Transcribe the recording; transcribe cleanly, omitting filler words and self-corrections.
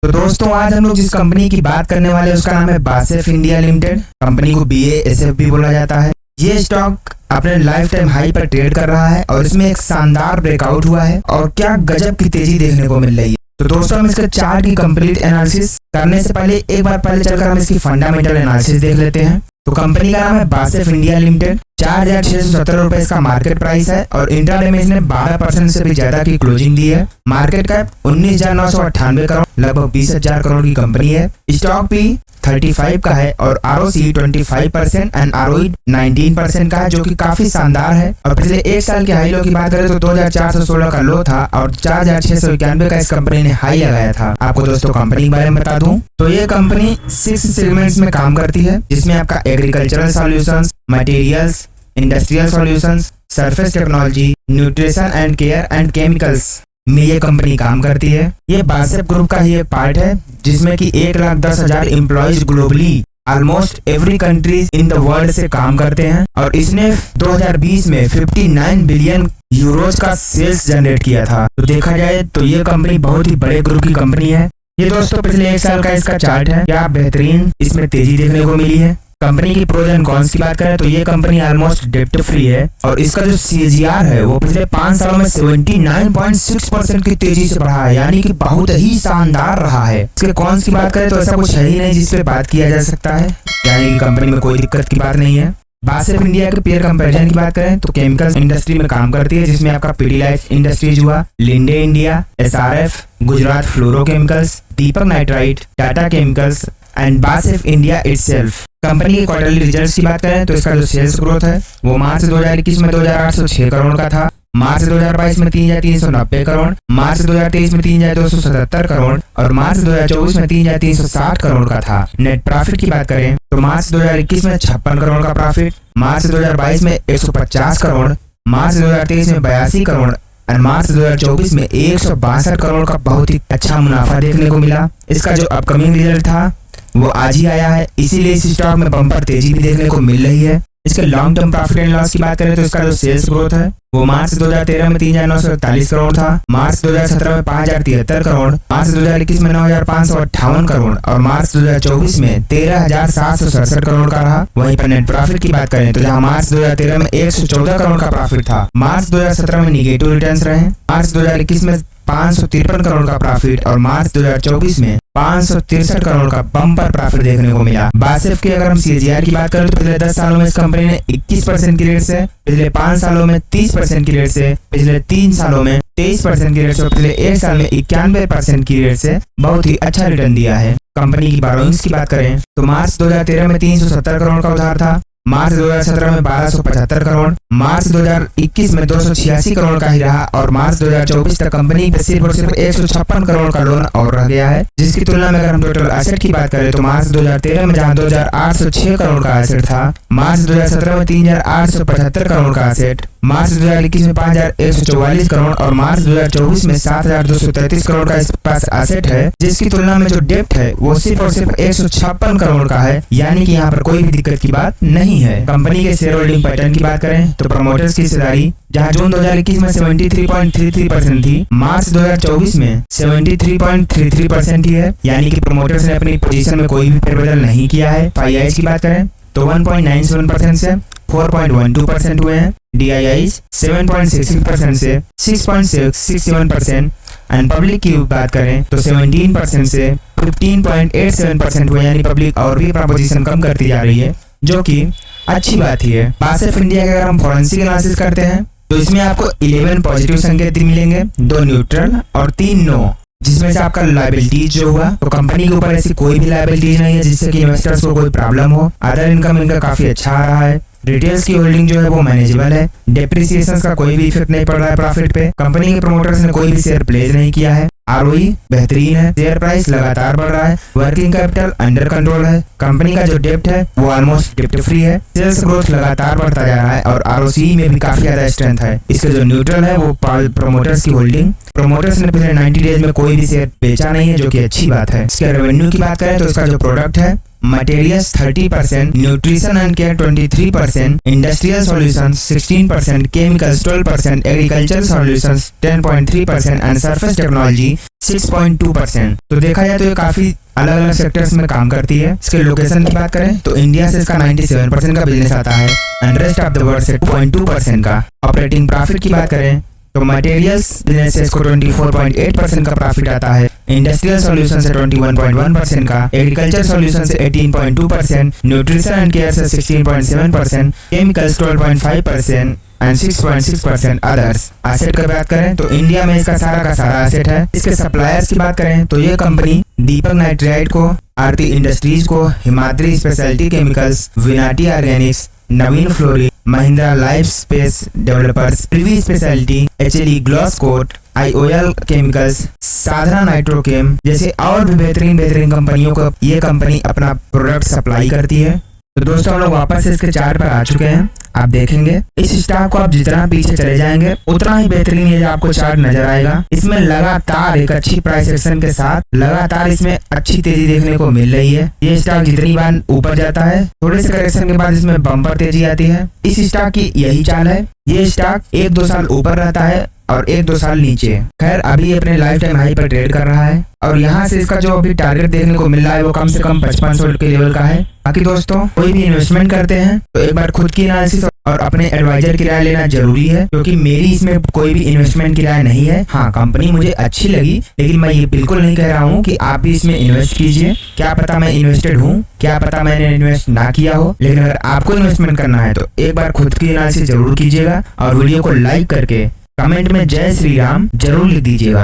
तो दोस्तों आज हम लोग जिस कंपनी की बात करने वाले हैं उसका नाम है बासेफ इंडिया लिमिटेड। कंपनी को BASF भी बोला जाता है। ये स्टॉक अपने लाइफ टाइम हाई पर ट्रेड कर रहा है और इसमें एक शानदार ब्रेकआउट हुआ है और क्या गजब की तेजी देखने को मिल रही है। तो दोस्तों हम इसके चार्ट की कंप्लीट एनालिसिस करने से पहले एक बार पहले चलकर हम इसकी फंडामेंटल एनालिसिस देख लेते हैं। तो कंपनी का नाम है बासेफ इंडिया लिमिटेड। 4,617 रुपए इसका मार्केट प्राइस है और इंट्राडे में इसने 12% से भी ज्यादा की क्लोजिंग दी है। मार्केट कैप 19,998 करोड़, लगभग 20,000 करोड़ की कंपनी है। स्टॉक भी 35 का है और ROC 25% एंड ROE 19% का है, जो कि काफी शानदार है। और पिछले एक साल के हाई लो की बात करें तो 2,416 का लो था और 4,691 का इस कंपनी ने हाई लगाया था। आपको दोस्तों कंपनी के बारे में बता दूं तो ये कंपनी 6 सेगमेंट्स में काम करती है, जिसमें आपका agricultural solutions, materials, industrial solutions, surface technology, nutrition and care and chemicals में ये कंपनी काम करती है। ये बासेफ ग्रुप का ही एक पार्ट है, जिसमें कि 1,10,000 employees globally almost every countries in the world से काम करते हैं और इसने 2020 में 59 बिलियन यूरोज का सेल्स जनरेट किया था। तो देखा जाए तो ये कंपनी बहुत ही बड़े ग्रुप की कंपनी है। ये दोस्तों पिछले एक साल का इसका चार्ट है, क्या बेहतरीन इसमें तेजी देखने को मिली है। कंपनी की प्रोज एंड कॉन्स की बात करें तो ये कंपनी ऑलमोस्ट डेप्ट फ्री है और इसका जो CAGR है वो पिछले 5 सालों में 79.6% की तेजी से बढ़ा है, यानी कि बहुत ही शानदार रहा है। इसके कॉन्स की बात करें तो ऐसा कुछ है ही नहीं जिसपे बात किया जा सकता है, यानी कि कंपनी में कोई दिक्कत की बात नहीं है। बासेफ इंडिया के पेयर कंपैरिजन की बात करें तो केमिकल इंडस्ट्री में काम करती है, जिसमें आपका पिडिलाइट इंडस्ट्रीज हुआ, Linde India, SRF, Gujarat fluorochemicals, Deepak nitrite, Tata chemicals and BASF India itself. Company के क्वार्टरली रिजल्ट्स की बात करें तो इसका जो सेल्स ग्रोथ है वो मार्च 2021 में 2,806 करोड़ का था, मार्च 2022 में 3,390 करोड़, मार्च 2023 में 3,277 करोड़ और मार्च 2024 में 3,360 करोड़ का था। नेट प्रॉफिट की बात करें तो मार्च 2021 में 56 करोड़ का प्रॉफिट, मार्च 2022 में 150 करोड़, मार्च 2023 में 82 करोड़ और मार्च 2024 में 162 करोड़ का बहुत ही अच्छा मुनाफा देखने को मिला। इसका जो अपकमिंग रिजल्ट था वो आज ही आया है, इसीलिए इस स्टॉक में बम्पर तेजी भी देखने को मिल रही है। इसके long term profit and loss की बात करें तो इसका जो सेल्स ग्रोथ है वो मार्च 2013 में 3,941 करोड़ था, मार्च 2017 में 5,073 करोड़, मार्च 2021 में 9,558 करोड़ और मार्च 2024 में 13,767 करोड़ का रहा। वहीं पर नेट प्रॉफिट की बात करें तो जहां मार्च 2013 में 114 करोड़ का प्रॉफिट था, मार्च 2017 में निगेटिव रिटर्न्स रहे, मार्च 2021 में 553 करोड़ का प्रॉफिट और मार्च 2024 में 563 करोड़ का बम्पर प्रॉफिट देखने को मिला। बासेफ के अगर हम CAGR की बात करें तो पिछले 10 सालों में इस कंपनी ने 21% की रेट से, पिछले 5 सालों में 30% की रेट से, पिछले 3 सालों में 23% की रेट से और पिछले 1 साल में 91% की रेट से बहुत ही अच्छा रिटर्न दिया है। कंपनी की बोरोइंग्स की बात करें तो मार्च 2013 में 370 करोड़ का उधार था, मार्च 2017 में 1,275 करोड़, मार्च 2021 में 286 करोड़ का ही रहा और मार्च 2024 तक कंपनी पे सिर्फ और सिर्फ 156 करोड़ का लोन और रह गया है। जिसकी तुलना में अगर हम टोटल एसेट की बात करें तो मार्च 2013 में जहां 2,806 करोड़ का एसेट था, मार्च 2017 में 3,875 करोड़ का एसेट, मार्च 2021 में 5,144 करोड़ और मार्च 2024 में 7,233 करोड़ का इस पास एसेट है, जिसकी तुलना में जो डेप्ट है वो सिर्फ और सिर्फ 156 करोड़ का है, यानी कि यहाँ पर कोई भी दिक्कत की बात नहीं है। कंपनी के शेयर होल्डिंग पैटर्न की बात करें तो प्रमोटर्स की हिस्सेदारी जहां जून 2021 में 73.33% थी, मार्च 2024 में 73.33% ही है, यानी कि प्रमोटर्स ने अपनी पोजीशन में कोई भी फेरबदल नहीं किया है। FIIs की बात करें तो 1.97% से 4.12% हुए हैं, DIIs 7.66% से 6.67% एंड पब्लिक की बात करें तो 17% से 15.87% हुए, यानी पब्लिक और भी अपना पोजीशन कम करती जा रही है, जो कि अच्छी बात ही है। बासेफ इंडिया के अगर हम फॉरेंसिक एनालिसिस करते हैं तो इसमें आपको 11 पॉजिटिव संकेत मिलेंगे, 2 न्यूट्रल और 3 नो, जिसमें से आपका लायबिलिटीज जो हुआ तो कंपनी के ऊपर ऐसी कोई भी लायबिलिटीज नहीं है जिससे कि इन्वेस्टर्स को कोई प्रॉब्लम हो। अदर इनकम इनका काफी अच्छा आ रहा है, रिटेल्स की होल्डिंग जो है वो मैनेजेबल है, डेप्रिसिएशन का कोई भी इफेक्ट नहीं पड़ रहा है प्रॉफिट पे, कंपनी के प्रमोटर्स ने कोई भी शेयर प्लेस नहीं किया है, ROE बेहतरीन है, शेयर प्राइस लगातार बढ़ रहा है, वर्किंग कैपिटल अंडर कंट्रोल है, कंपनी का जो डेप्ट है वो ऑलमोस्ट डेप्ट फ्री है, सेल्स ग्रोथ लगातार बढ़ता जा रहा है और ROCE में भी काफी ज्यादा स्ट्रेंथ है। इसके जो न्यूट्रल है वो प्रमोटर्स की होल्डिंग, प्रमोटर्स ने पिछले 90 डेज में कोई भी शेयर बेचा नहीं है, जो कि अच्छी बात है। इसके रेवेन्यू की बात करें तो इसका जो प्रोडक्ट है materials 30%, nutrition and care 23%, industrial solutions 16%, chemicals 12%, agriculture solutions 10.3% and surface technology 6.2%। तो देखा जाए तो ये काफी अलग अलग सेक्टर्स में काम करती है। इसके लोकेशन की बात करें तो इंडिया से इसका 97% का बिजनेस आता है and rest of the world से 2.2% का। ऑपरेटिंग प्रॉफिट की बात करें तो मटेरियल्स बिजनेस से इसको 24.8% का प्रॉफिट आता है, इंडस्ट्रियल सॉल्यूशन से 21.1% का, एग्रीकल्चर सॉल्यूशन से 18.2%, न्यूट्रिशन एंड केयर से 16.7%, केमिकल्स 12.5% एंड 6.6% अदर्स। एसेट की बात करें तो इंडिया में इसका सारा का सारा एसेट है। इसके सप्लायर्स की बात करें तो ये कंपनी दीपक नाइट्राइट को, आरती इंडस्ट्रीज को, Himadri speciality chemicals, Vinati organics, Navin fluorine, Mahindra Lifespace developers, Privi speciality, HLE Glascoat, IOL chemicals, Sadhana nitrochem जैसे और भी बेहतरीन कंपनियों को ये कंपनी अपना प्रोडक्ट सप्लाई करती है। तो दोस्तों हम लोग वापस इसके चार्ट पर आ चुके हैं। आप देखेंगे इस स्टॉक को आप जितना पीछे चले जाएंगे उतना ही बेहतरीन ये आपको चार्ट नजर आएगा। इसमें लगातार एक अच्छी प्राइस एक्शन के साथ लगातार इसमें अच्छी तेजी देखने को मिल रही है। ये स्टॉक जितनी बार ऊपर जाता है थोड़े से करेक्शन के बाद इसमें बम्पर तेजी आती है। इस स्टॉक की यही चाल है। ये स्टॉक 1-2 साल ऊपर रहता है और 1-2 साल नीचे। खैर अभी अपने लाइफ टाइम हाई पर ट्रेड कर रहा है और यहाँ से इसका जो अभी टारगेट देखने को मिल रहा है वो कम से कम 5500 के लेवल का है। बाकी दोस्तों कोई भी इन्वेस्टमेंट करते हैं तो एक बार खुद की एनालिसिस और अपने एडवाइजर की राय लेना जरूरी है, क्योंकि मेरी इसमें कोई भी इन्वेस्टमेंट की राय नहीं है। हाँ कंपनी मुझे अच्छी लगी लेकिन मैं ये बिल्कुल नहीं कह रहा हूँ कि आप भी इसमें इन्वेस्ट कीजिए। क्या पता मैं इन्वेस्टेड हूँ, क्या पता मैंने इन्वेस्ट ना किया हो, लेकिन अगर आपको इन्वेस्टमेंट करना है तो एक बार खुद की एनालिसिस जरूर कीजिएगा और वीडियो को लाइक करके कमेंट में जय श्री राम जरूर लिख दीजिएगा।